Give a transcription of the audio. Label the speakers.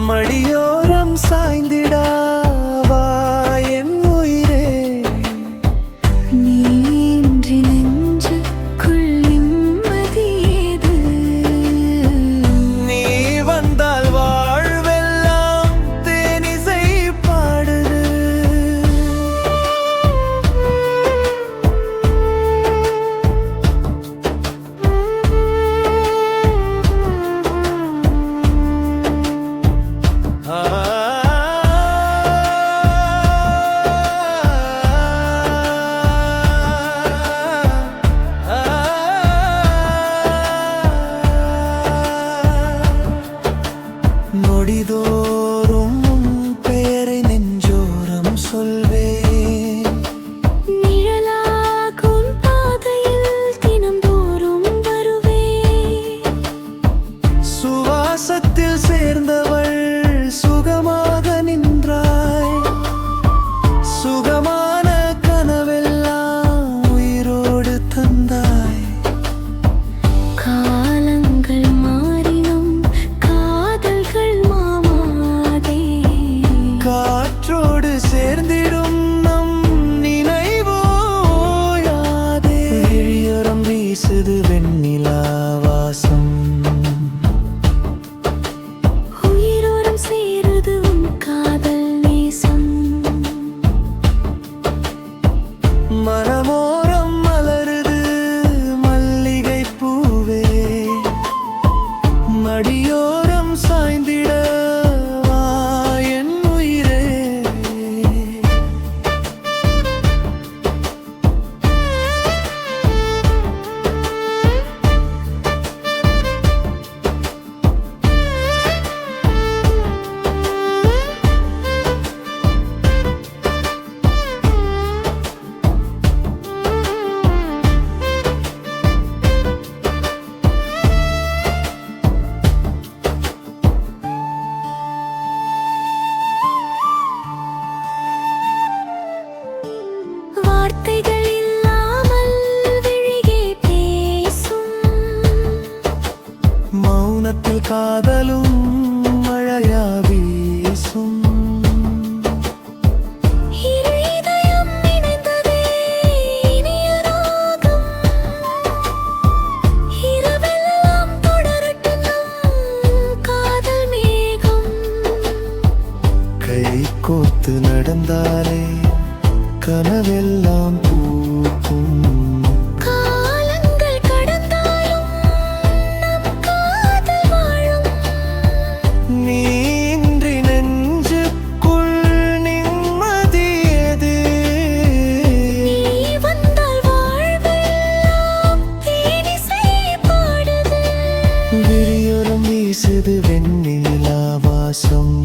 Speaker 1: மடியோரம் சாய்ந்திடாவா என் உயிரே.
Speaker 2: நீ இன்றி நெஞ்சுக்குள் நிம்மதியேது.
Speaker 1: நீ வந்தால் வாழ்வெல்லாம் தேனிசை பாடுது. நொடிதோறும் உன் பெயரை நெஞ்சோரம் சொல்வேன்.
Speaker 2: நிழலாகும் பாதையில் தினம்தோறும் வருவேன்.
Speaker 1: சுவாசத்தில் சேர்ந்தவள் சுகமாக நின்றாய். சுகமான கனவெல்லாம் உயிரோடு தந்தாய்.
Speaker 2: காலங்கள் மாறினும் காதல்கள் மாமாதே.
Speaker 1: காற்றோடு சேர்ந்திடும் நம் நினைவோயாதே. விழியோரம் வீசுது வெண்ணிலா வாசம்.
Speaker 2: உயிரோரம் சேருது உன் காதல் நேசம்.
Speaker 1: மனமோரம் மலருது மல்லிகை பூவே. மடியோரம் சாய்ந்திடவா என் உயிரே.
Speaker 2: வார்த்தைகள் இல்லாமல் விழியே பேசும்.
Speaker 1: மௌனத்தில் காதலும் மழையா வீசும்.
Speaker 2: இரு இதயம் இணைந்ததே இனிய ராகம். இரவெல்லாம் தொடரட்டும் நம் காதல் மேகம்.
Speaker 1: கை கோத்து நடந்தாலே கனவெல்லாம் பூக்கும்.
Speaker 2: காலங்கள் கடந்தாலும் நம் காதல் வாழும்.
Speaker 1: நீ இன்றி நெஞ்சுக்குள் நிம்மதியது.
Speaker 2: நீ வந்தால் வாழ்வெல்லாம் தேனிசை பாடுது.
Speaker 1: விழியோரம் வீசுது வெண்ணிலா வாசம்.